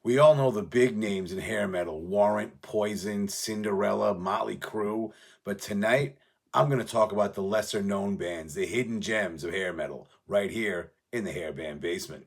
We all know the big names in hair metal: Warrant, Poison, Cinderella, Motley Crue. But tonight, I'm going to talk about the lesser known bands, the hidden gems of hair metal, right here in the Hair Band Basement.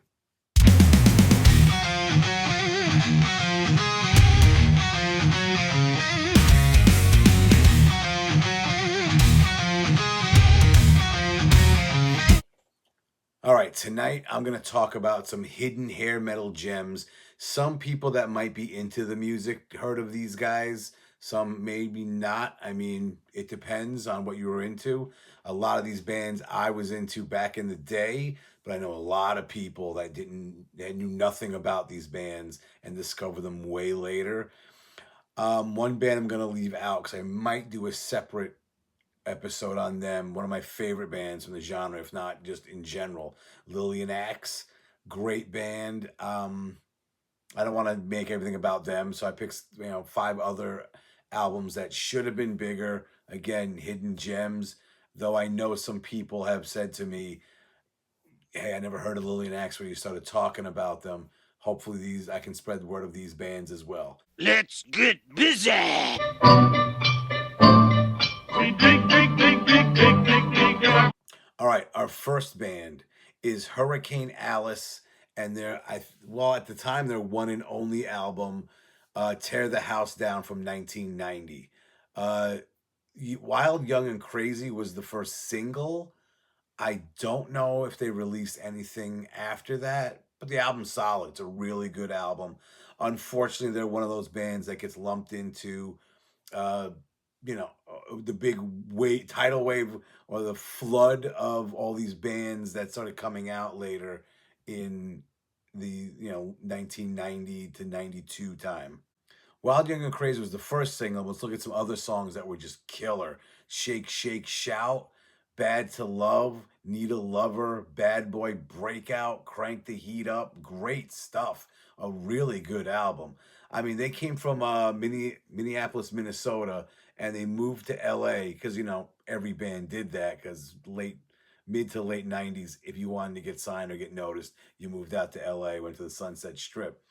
All right, tonight I'm going to talk about some hidden hair metal gems. Some people that might be into the music heard of these guys, some maybe not. I mean, it depends on what you were into. A lot of these bands I was into back in the day, but I know a lot of people that knew nothing about these bands and discovered them way later. One band I'm going to leave out because I might do a separate episode on them. One of my favorite bands from the genre, if not just in general. Lillian Axe, great band. I don't want to make everything about them, so I picked 5 other albums that should have been bigger. Again, hidden gems. Though I know some people have said to me, "Hey, I never heard of Lillian Axe," where you started talking about them. Hopefully, I can spread the word of these bands as well. Let's get busy. All right, our first band is Hericane Alice, and at the time, their one and only album, Tear the House Down from 1990. Wild, Young, and Crazy was the first single. I don't know if they released anything after that, but the album's solid. It's a really good album. Unfortunately, they're one of those bands that gets lumped into the big tidal wave or the flood of all these bands that started coming out later in the 1990 to 92 time. Wild, Young, and Crazy was the first single. Let's look at some other songs that were just killer. Shake, Shake, Shout, Bad to Love, Need a Lover, Bad Boy Breakout, Crank the Heat Up. Great stuff. A really good album. I mean, they came from Minneapolis, Minnesota, and they moved to LA because, every band did that because mid to late 90s, if you wanted to get signed or get noticed, you moved out to LA, went to the Sunset Strip.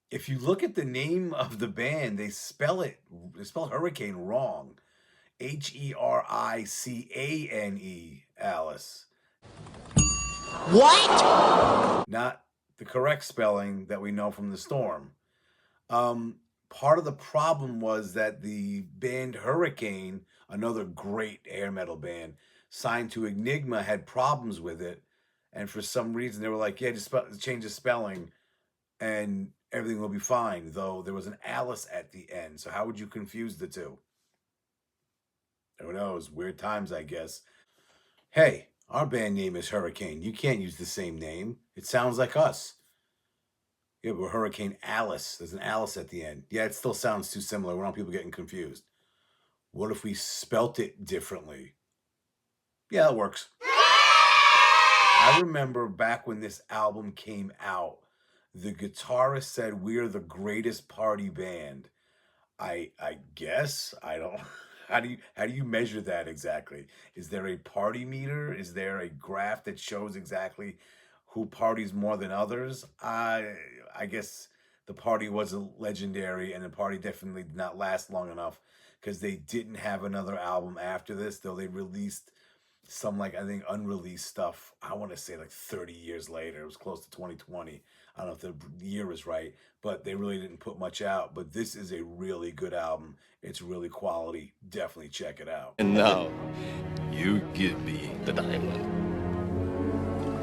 If you look at the name of the band, they spell Hericane wrong. Hericane, Alice. What? Not the correct spelling that we know from The Storm. Part of the problem was that the band Hericane, another great hair metal band, signed to Enigma, had problems with it. And for some reason, they were like, yeah, just change the spelling and everything will be fine. Though there was an Alice at the end. So how would you confuse the two? Who knows? Weird times, I guess. Hey, our band name is Hericane. You can't use the same name. It sounds like us. Yeah, but Hericane Alice. There's an Alice at the end. Yeah, it still sounds too similar. We don't want people getting confused. What if we spelt it differently? Yeah, that works. I remember back when this album came out, the guitarist said, "We're the greatest party band." I guess. I don't... How do you measure that exactly? Is there a party meter? Is there a graph that shows exactly who parties more than others? I guess the party wasn't legendary, and the party definitely did not last long enough because they didn't have another album after this, though they released some, I think, unreleased stuff. I want to say 30 years later. It was close to 2020. I don't know if the year is right, but they really didn't put much out. But this is a really good album. It's really quality. Definitely check it out. And now, you give me the diamond.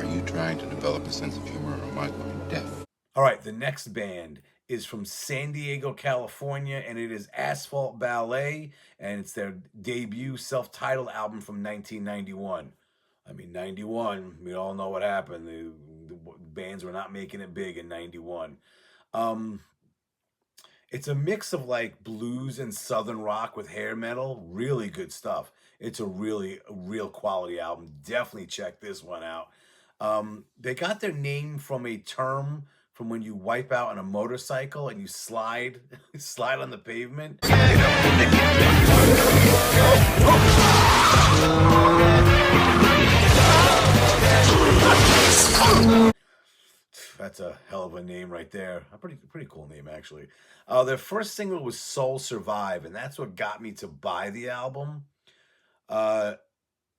Are you trying to develop a sense of humor, or am I going deaf? All right, the next band is from San Diego, California, and it is Asphalt Ballet, and it's their debut self-titled album from 1991. I mean, 91, we all know what happened. The bands were not making it big in 91. It's a mix of blues and southern rock with hair metal. Really good stuff. It's a real quality album. Definitely check this one out. They got their name from a term from when you wipe out on a motorcycle and you slide on the pavement. That's a hell of a name right there. A pretty cool name, actually. Their first single was Soul Survive, and that's what got me to buy the album. Uh,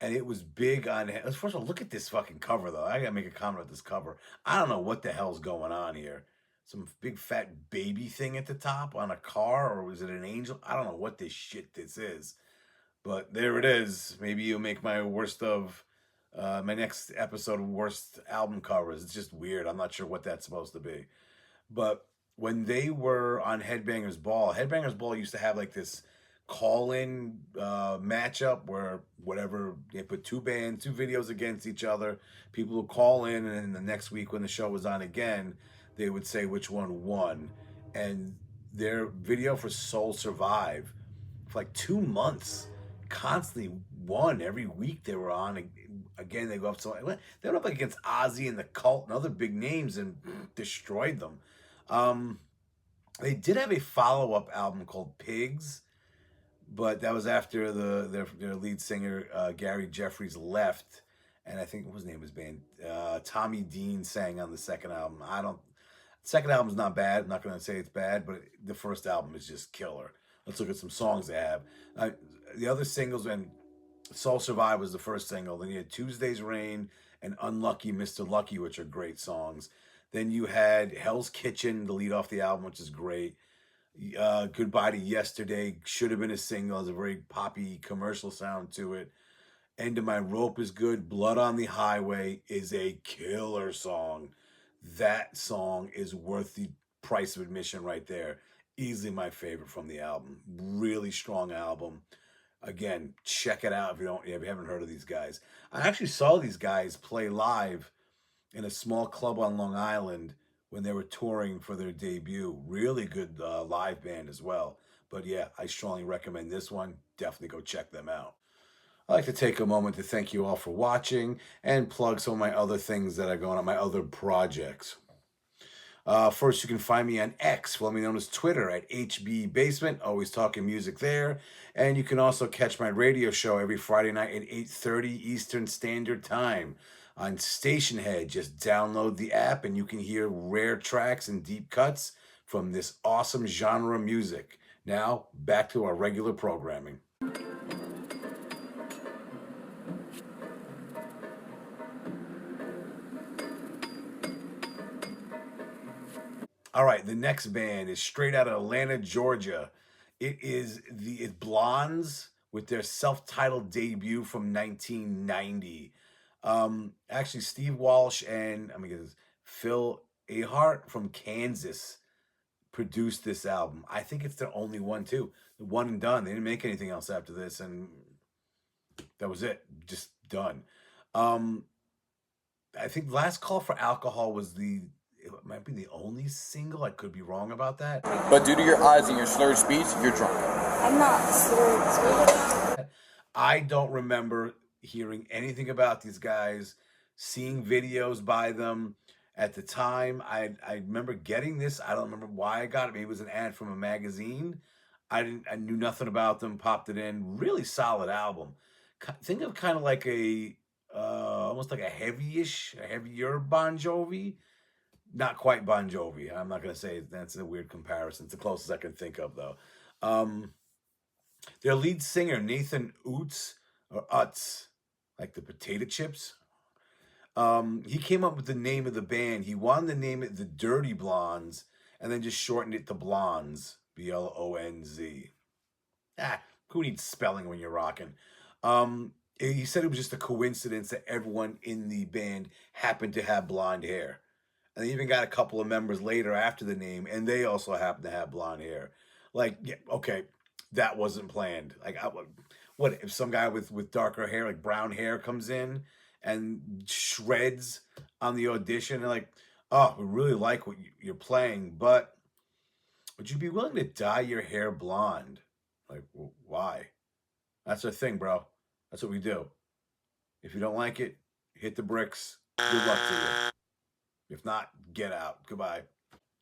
and it was big on. First of all, look at this fucking cover, though. I gotta make a comment about this cover. I don't know what the hell's going on here. Some big fat baby thing at the top on a car, or was it an angel? I don't know what this shit this is. But there it is. Maybe you'll make my my next episode of worst album covers. It's just weird. I'm not sure what that's supposed to be. But when they were on Headbangers Ball used to have like this call-in matchup where whatever, they put two videos against each other. People would call in, and then the next week when the show was on again, they would say which one won. And their video for Soul Survive, for like 2 months, constantly won every week they were on. Again, they go up, so they went up against Ozzy and the Cult and other big names and destroyed them. They did have a follow-up album called Pigs, but that was after their lead singer Gary Jeffries left, and I think what was the name of his band? Tommy Dean sang on the second album. Second album's not bad. I'm not going to say it's bad, but the first album is just killer. Let's look at some songs they have. The other singles, and Soul Survive was the first single. Then you had Tuesday's Rain and Unlucky Mr. Lucky, which are great songs. Then you had Hell's Kitchen to lead off the album, which is great. Goodbye to Yesterday should have been a single. Has a very poppy commercial sound to it. End of My Rope is good. Blood on the Highway is a killer song. That song is worth the price of admission right there. Easily my favorite from the album. Really strong album. Again, check it out if you haven't heard of these guys. I actually saw these guys play live in a small club on Long Island when they were touring for their debut. Really good live band as well. But yeah, I strongly recommend this one. Definitely go check them out. I'd like to take a moment to thank you all for watching and plug some of my other things that are going on, my other projects. First, you can find me on X, formerly known as Twitter, at HB Basement, always talking music there. And you can also catch my radio show every Friday night at 8:30 Eastern Standard Time on Stationhead. Just download the app and you can hear rare tracks and deep cuts from this awesome genre of music. Now, back to our regular programming. All right, the next band is straight out of Atlanta, Georgia. It's Blonz with their self-titled debut from 1990. Actually, Steve Walsh and Phil Ahart from Kansas produced this album. I think it's their only one too. The one and done. They didn't make anything else after this, and that was it. Just done. I think Last Call for Alcohol it might be the only single. I could be wrong about that. But due to your eyes and your slurred speech, you're drunk. I'm not slurred. I don't remember hearing anything about these guys, seeing videos by them. At the time, I remember getting this. I don't remember why I got it. Maybe it was an ad from a magazine. I knew nothing about them. Popped it in. Really solid album. Think of kind of like almost like a heavier Bon Jovi. Not quite Bon Jovi. I'm not going to say that's a weird comparison. It's the closest I can think of, though. Their lead singer, Nathan Utz, like the potato chips. He came up with the name of the band. He wanted to name it the Dirty Blonds and then just shortened it to Blonz, Blonz. Who needs spelling when you're rocking? He said it was just a coincidence that everyone in the band happened to have blonde hair. And they even got a couple of members later after the name, and they also happen to have blonde hair. Like, yeah, okay, that wasn't planned. Like, what if some guy with darker hair, like brown hair, comes in and shreds on the audition? And like, oh, we really like what you're playing, but would you be willing to dye your hair blonde? Like, why? That's the thing, bro. That's what we do. If you don't like it, hit the bricks. Good luck to you. If not, get out. Goodbye.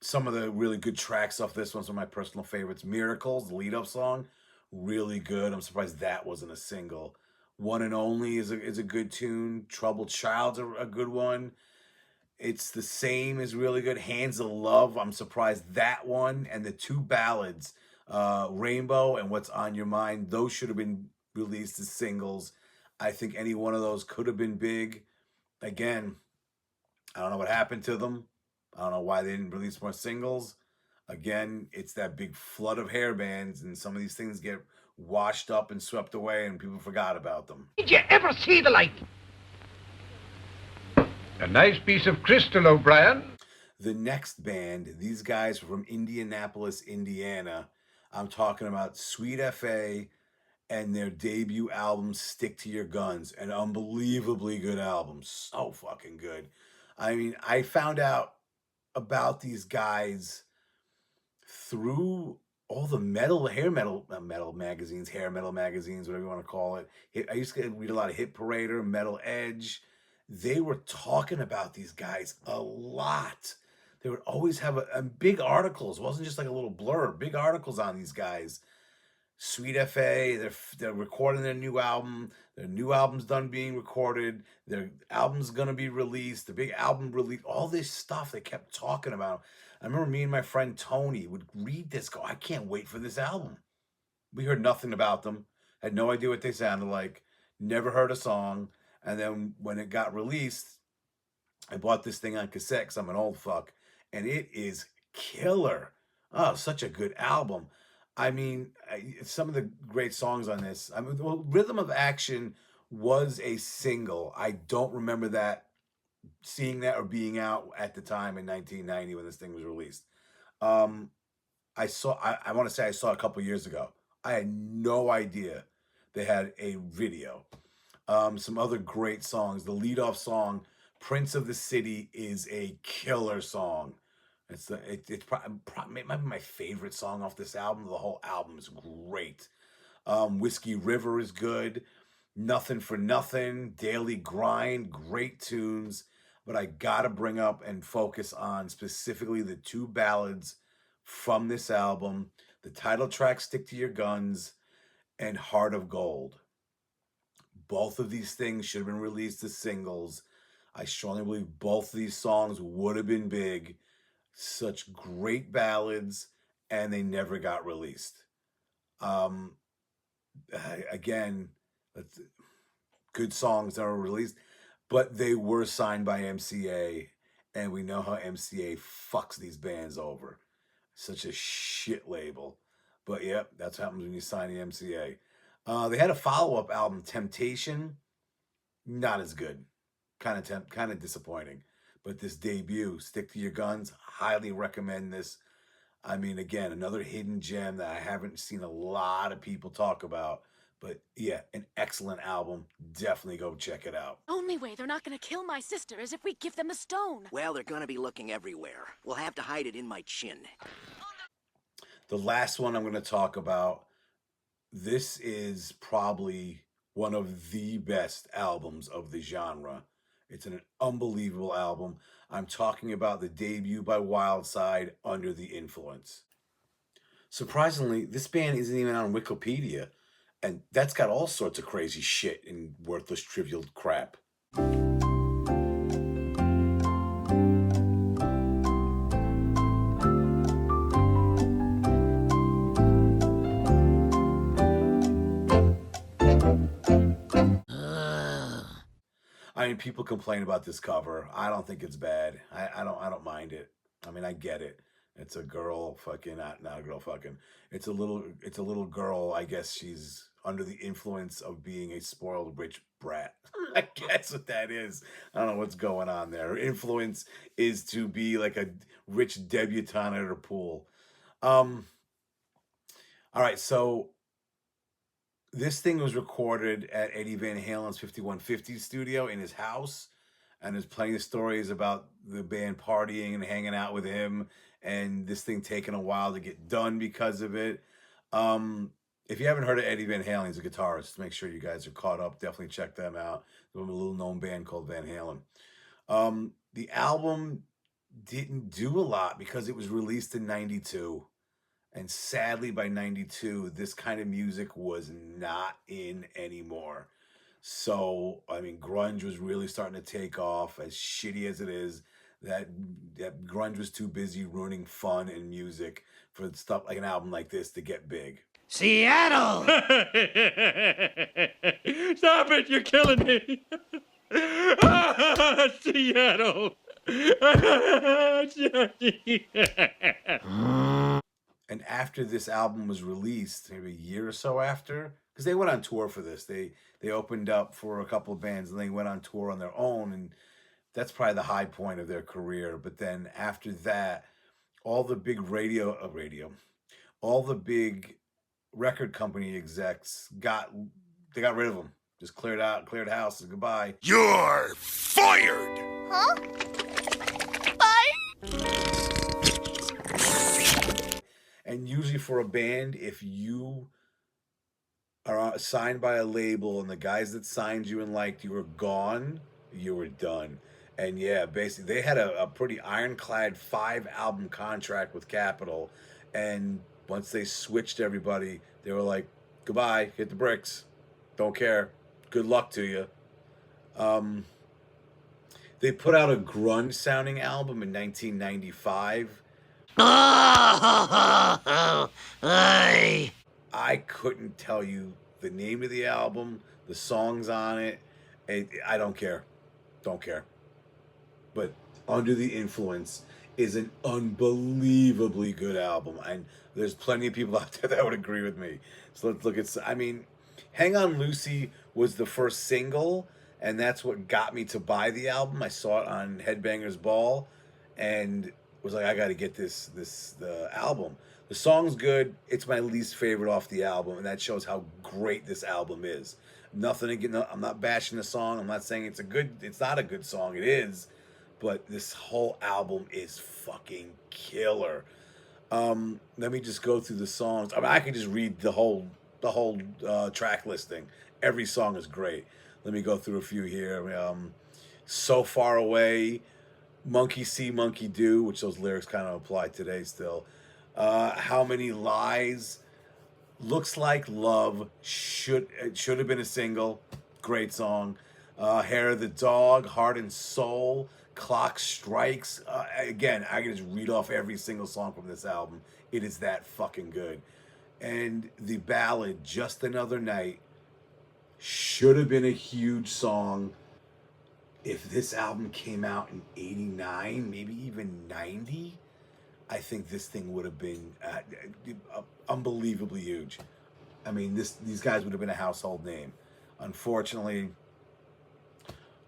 Some of the really good tracks off this one's one of my personal favorites. Miracles, the lead-up song, really good. I'm surprised that wasn't a single. One and Only is a good tune. Troubled Child's a good one. It's the same as really good. Hands of Love, I'm surprised that one, and the two ballads, Rainbow and What's on Your Mind, those should have been released as singles. I think any one of those could have been big. Again, I don't know what happened to them. I don't know why they didn't release more singles. Again, it's that big flood of hair bands, and some of these things get washed up and swept away, and people forgot about them. Did you ever see the like? A nice piece of crystal, O'Brien. The next band, these guys are from Indianapolis, Indiana. I'm talking about Sweet FA and their debut album, Stick to Your Guns. An unbelievably good album. So fucking good. I mean, I found out about these guys through all the hair metal magazines, whatever you want to call it. I used to read a lot of Hit Parader, Metal Edge. They were talking about these guys a lot. They would always have a big articles. It wasn't just like a little blurb. Big articles on these guys. Sweet FA, they're recording their new album. Their new album's done being recorded. Their album's gonna be released. The big album release. All this stuff they kept talking about. I remember me and my friend Tony would read this, go, I can't wait for this album. We heard nothing about them. Had no idea what they sounded like. Never heard a song. And then when it got released, I bought this thing on cassette because I'm an old fuck. And it is killer. Oh, such a good album. I mean, some of the great songs on this. I mean, well, Rhythm of Action was a single. I don't remember that, seeing that or being out at the time in 1990 when this thing was released. I want to say I saw it a couple years ago. I had no idea they had a video. Some other great songs. The leadoff song, Prince of the City, is a killer song. It's probably, it might be my favorite song off this album. The whole album is great. Whiskey River is good. Nothing for Nothing, Daily Grind, great tunes. But I gotta bring up and focus on specifically the two ballads from this album. The title track, Stick to Your Guns, and Heart of Gold. Both of these things should have been released as singles. I strongly believe both of these songs would have been big. Such great ballads, and they never got released. Again, good songs that were released, but they were signed by MCA, and we know how MCA fucks these bands over. Such a shit label. But yep, that's what happens when you sign the MCA. They had a follow-up album, Temptation. Not as good. Kind of disappointing. But this debut, Stick to Your Guns, highly recommend this. I mean, again, another hidden gem that I haven't seen a lot of people talk about. But yeah, an excellent album. Definitely go check it out. Only way they're not gonna kill my sister is if we give them a stone. Well, they're gonna be looking everywhere. We'll have to hide it in my chin. The last one I'm going to talk about, this is probably one of the best albums of the genre. It's an unbelievable album. I'm talking about the debut by Wildside, Under the Influence. Surprisingly, this band isn't even on Wikipedia, and that's got all sorts of crazy shit and worthless, trivial crap. I mean, people complain about this cover. I don't think it's bad. I don't mind it. I mean, I get it. It's a girl fucking, not a girl fucking. It's a little girl. I guess she's under the influence of being a spoiled rich brat. I guess what that is. I don't know what's going on there. Her influence is to be like a rich debutante at her pool. All right, so this thing was recorded at Eddie Van Halen's 5150 studio in his house, and there's plenty of stories about the band partying and hanging out with him, and this thing taking a while to get done because of it. If you haven't heard of Eddie Van Halen, he's a guitarist. Make sure you guys are caught up. Definitely check them out. They're a little known band called Van Halen. The album didn't do a lot because it was released in 92. And sadly, by 92, this kind of music was not in anymore. So, I mean, grunge was really starting to take off, as shitty as it is. that grunge was too busy ruining fun and music for stuff like an album like this to get big. Seattle! Stop it! You're killing me! Seattle! And after this album was released, maybe a year or so after, because they went on tour for this, they opened up for a couple of bands and they went on tour on their own, and that's probably the high point of their career. But then after that, all the big all the big record company execs got rid of them. Just cleared house and goodbye. You're fired! Huh? Bye. And usually for a band, if you are signed by a label and the guys that signed you and liked you were gone, you were done. And yeah, basically they had a pretty ironclad 5-album contract with Capitol. And once they switched everybody, they were like, goodbye, hit the bricks. Don't care. Good luck to you. They put out a grunge sounding album in 1995. I couldn't tell you the name of the album, the songs on it. I don't care. Don't care. But Under the Influence is an unbelievably good album. And there's plenty of people out there that would agree with me. So let's look at, Hang On Lucy was the first single, and that's what got me to buy the album. I saw it on Headbangers Ball and was like, I got to get the album. The song's good. It's my least favorite off the album, and that shows how great this album is. Nothing again. I'm not bashing the song. I'm not saying it's not a good song. It is, but this whole album is fucking killer. Let me just go through the songs. I could just read the whole track listing. Every song is great. Let me go through a few here. So Far Away, Monkey See, Monkey Do, which those lyrics kind of apply today still. How Many Lies, Looks Like Love, should have been a single. Great song. Hair of the Dog, Heart and Soul, Clock Strikes. Again, I can just read off every single song from this album. It is that fucking good. And the ballad, Just Another Night, should have been a huge song. If this album came out in 89, maybe even 90, I think this thing would have been unbelievably huge. I mean, these guys would have been a household name. Unfortunately,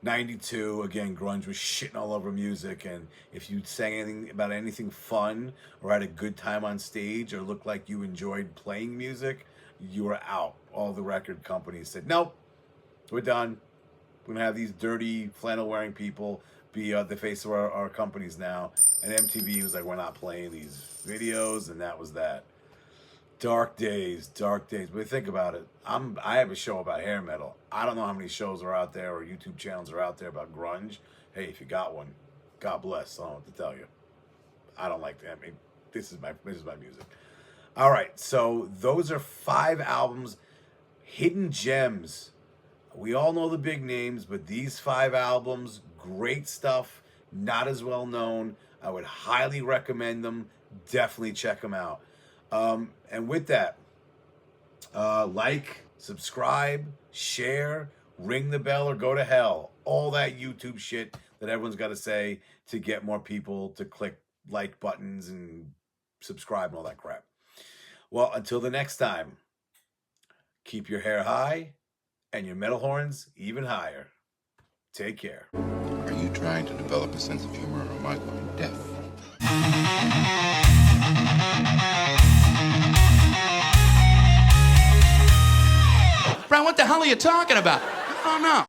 92, again, grunge was shitting all over music, and if you sang anything about anything fun or had a good time on stage or looked like you enjoyed playing music, you were out. All the record companies said, nope, we're done. We're going to have these dirty flannel-wearing people be the face of our companies now. And MTV was like, we're not playing these videos, and that was that. Dark days. But think about it. I have a show about hair metal. I don't know how many shows are out there or YouTube channels are out there about grunge. Hey, if you got one, God bless. I don't know what to tell you. I don't like that. I mean, this is my music. All right, so those are 5 albums, hidden gems. We all know the big names, but these 5 albums, great stuff, not as well known. I would highly recommend them. Definitely check them out. And with that, like, subscribe, share, ring the bell, or go to hell. All that YouTube shit that everyone's got to say to get more people to click like buttons and subscribe and all that crap. Well, until the next time, keep your hair high and your metal horns even higher. Take care. Are you trying to develop a sense of humor, or am I going deaf? Brian, what the hell are you talking about? I don't know.